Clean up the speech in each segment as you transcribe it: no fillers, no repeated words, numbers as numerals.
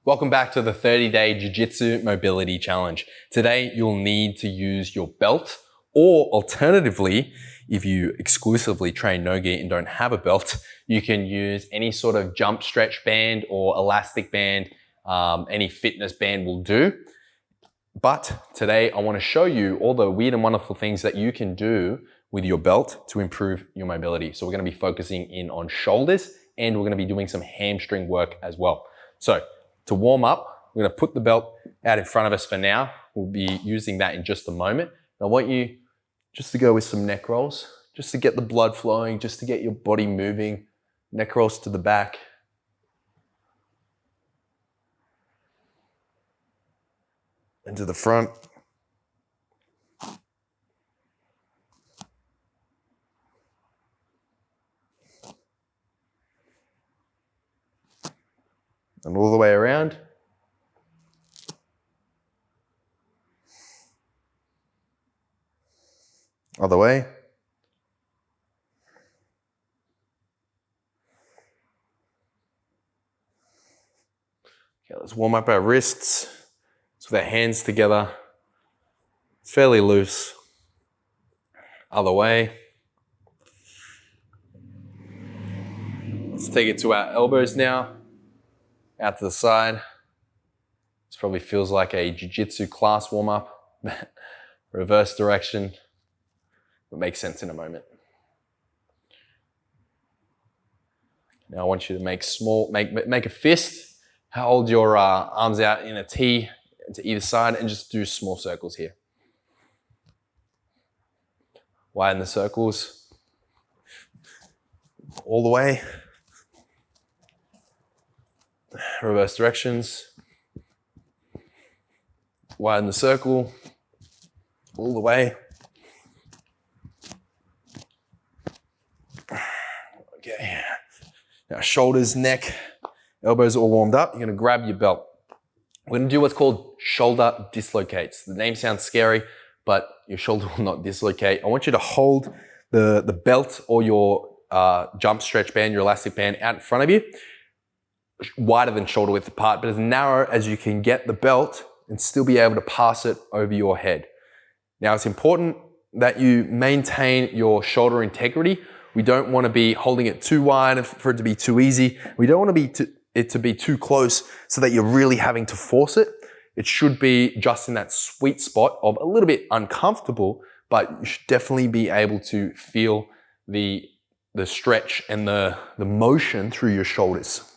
Welcome back to the 30-day Jiu-Jitsu Mobility Challenge. Today, you'll need to use your belt, or alternatively, if you exclusively train no-gi and don't have a belt, you can use any sort of jump stretch band or elastic band, any fitness band will do. But today, I want to show you all the weird and wonderful things that you can do with your belt to improve your mobility. So we're going to be focusing in on shoulders, and we're going to be doing some hamstring work as well. So to warm up, we're going to put the belt out in front of us for now. We'll be using that in just a moment. I want you just to go with some neck rolls, just to get the blood flowing, just to get your body moving. Neck rolls to the back. And to the front. And all the way around. Other way. Okay, let's warm up our wrists. So with our hands together. It's fairly loose. Other way. Let's take it to our elbows now. Out to the side. This probably feels like a jiu-jitsu class warm-up. Reverse direction. It makes sense in a moment. Now I want you to make a fist. Hold your arms out in a T to either side and just do small circles here. Widen the circles. All the way. Reverse directions. Widen the circle. All the way. Okay. Now shoulders, neck, elbows all warmed up. You're going to grab your belt. We're going to do what's called shoulder dislocates. The name sounds scary, but your shoulder will not dislocate. I want you to hold the belt or your jump stretch band, your elastic band out in front of you, wider than shoulder width apart, but as narrow as you can get the belt and still be able to pass it over your head. Now it's important that you maintain your shoulder integrity. We don't want to be holding it too wide for it to be too easy. We don't want it to be too close so that you're really having to force it. It should be just in that sweet spot of a little bit uncomfortable, but you should definitely be able to feel the stretch and the motion through your shoulders.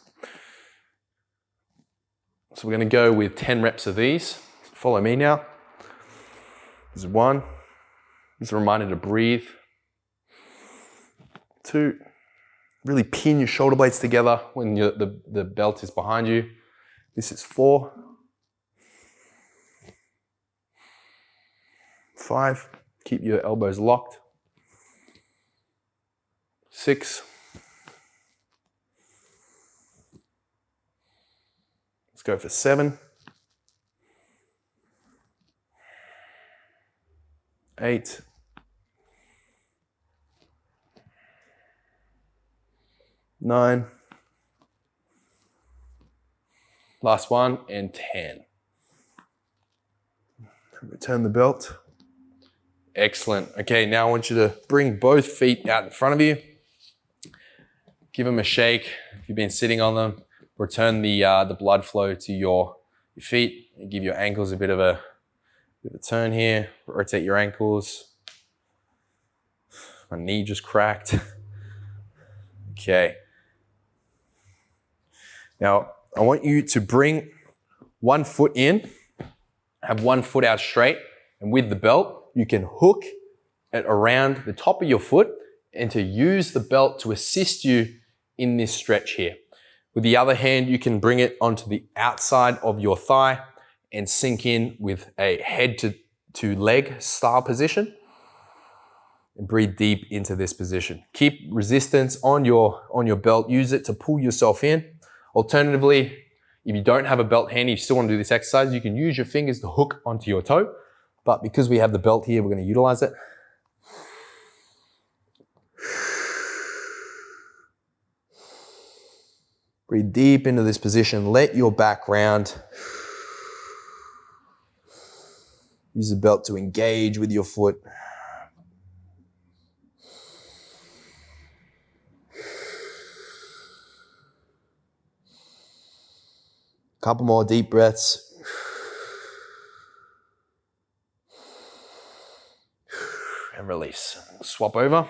So we're going to go with 10 reps of these. Follow me now. This is 1. Just a reminder to breathe. 2. Really pin your shoulder blades together when the belt is behind you. This is 4. 5. Keep your elbows locked. 6. Let's go for 7. 8. 9. Last one, and 10. Return the belt. Excellent. Okay, now I want you to bring both feet out in front of you. Give them a shake. If you've been sitting on them, return the blood flow to your feet and give your ankles a bit of a turn here. Rotate your ankles. My knee just cracked. Okay. Now, I want you to bring one foot in, have one foot out straight, and with the belt, you can hook it around the top of your foot and to use the belt to assist you in this stretch here. With the other hand, you can bring it onto the outside of your thigh and sink in with a head to leg style position. And breathe deep into this position. Keep resistance on your belt. Use it to pull yourself in. Alternatively, if you don't have a belt handy, you still want to do this exercise, you can use your fingers to hook onto your toe. But because we have the belt here, we're going to utilize it. Breathe deep into this position. Let your back round. Use the belt to engage with your foot. Couple more deep breaths. And release. Swap over.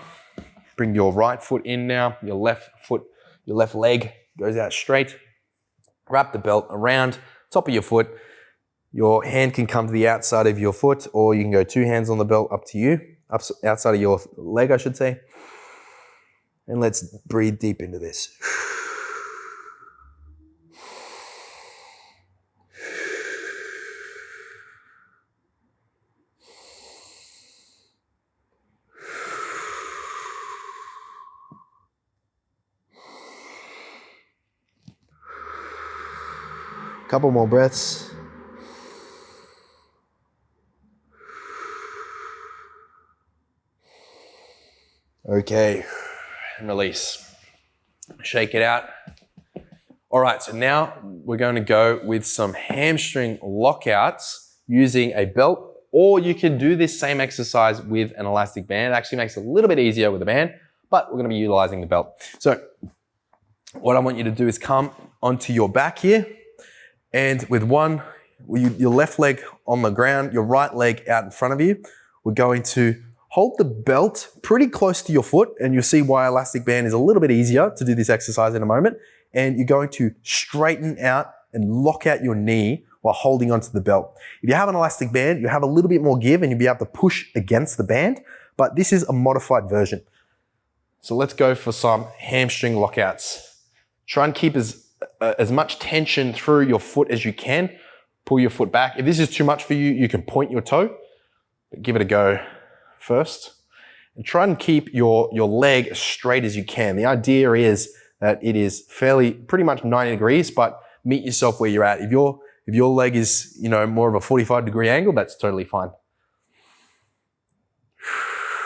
Bring your right foot in now. Your left leg goes out straight. Wrap the belt around top of your foot. Your hand can come to the outside of your foot, or you can go 2 hands on the belt, up to you. Outside of your leg, I should say. And let's breathe deep into this. Couple more breaths. Okay, and release. Shake it out. All right, so now we're going to go with some hamstring lockouts using a belt, or you can do this same exercise with an elastic band. It actually makes it a little bit easier with a band, but we're going to be utilizing the belt. So what I want you to do is come onto your back here, and with your left leg on the ground, your right leg out in front of you, we're going to hold the belt pretty close to your foot, and you'll see why elastic band is a little bit easier to do this exercise in a moment. And you're going to straighten out and lock out your knee while holding onto the belt. If you have an elastic band, you have a little bit more give and you'll be able to push against the band, but this is a modified version. So let's go for some hamstring lockouts. Try and keep as much tension through your foot as you can. Pull your foot back. If this is too much for you, you can point your toe, but give it a go first. And try and keep your leg as straight as you can. The idea is that it is pretty much 90 degrees, but meet yourself where you're at. If your leg is, more of a 45-degree angle, that's totally fine.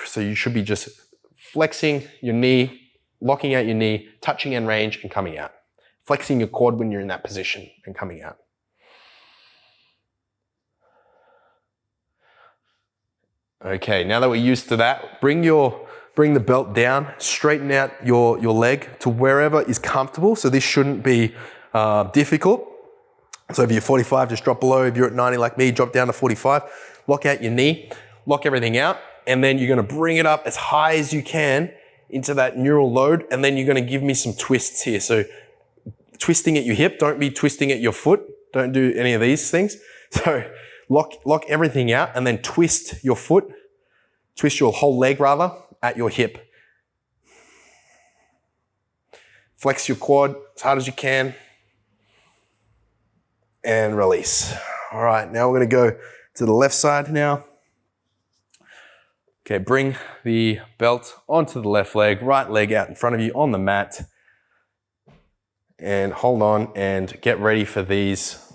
So you should be just flexing your knee, locking out your knee, touching end range and coming out. Flexing your quad when you're in that position and coming out. Okay, now that we're used to that, bring the belt down, straighten out your leg to wherever is comfortable. So this shouldn't be difficult. So if you're 45, just drop below. If you're at 90 like me, drop down to 45. Lock out your knee, lock everything out, and then you're gonna bring it up as high as you can into that neural load, and then you're gonna give me some twists here. So twisting at your hip, don't be twisting at your foot. Don't do any of these things. So lock everything out and then twist your foot, twist your whole leg rather, at your hip. Flex your quad as hard as you can and release. All right, now we're gonna go to the left side now. Okay, bring the belt onto the left leg, right leg out in front of you on the mat, and hold on and get ready for these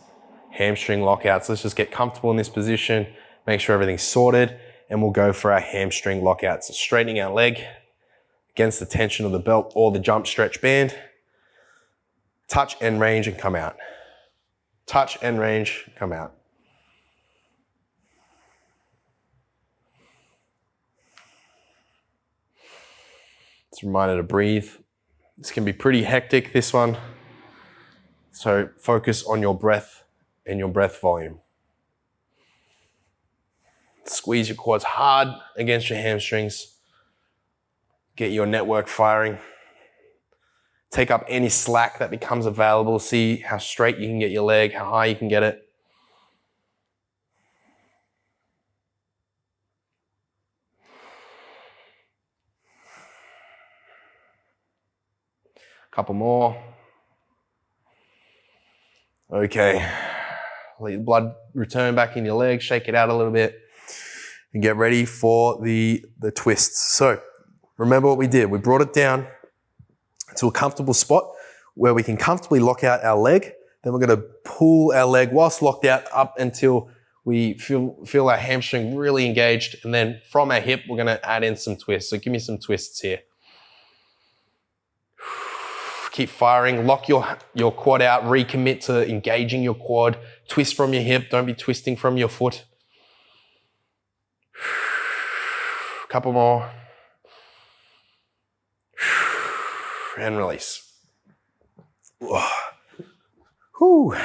hamstring lockouts. Let's just get comfortable in this position, make sure everything's sorted, and we'll go for our hamstring lockouts. So straightening our leg against the tension of the belt or the jump stretch band. Touch end range and come out. Touch end range, come out. It's a reminder to breathe. This can be pretty hectic, this one. So focus on your breath and your breath volume. Squeeze your quads hard against your hamstrings. Get your network firing. Take up any slack that becomes available. See how straight you can get your leg, how high you can get it. Couple more. Okay. Let your blood return back in your leg, shake it out a little bit, and get ready for the twists. So remember what we did. We brought it down to a comfortable spot where we can comfortably lock out our leg. Then we're gonna pull our leg whilst locked out up until we feel our hamstring really engaged. And then from our hip, we're gonna add in some twists. So give me some twists here. Keep firing, lock your quad out, recommit to engaging your quad, twist from your hip, don't be twisting from your foot. Couple more. And release. Whew.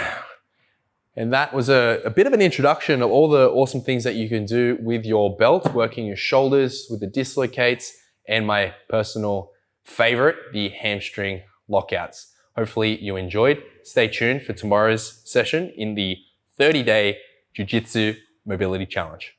And that was a bit of an introduction of all the awesome things that you can do with your belt, working your shoulders with the dislocates, and my personal favorite, the hamstring lockouts. Hopefully you enjoyed. Stay tuned for tomorrow's session in the 30-day Jiu-Jitsu Mobility Challenge.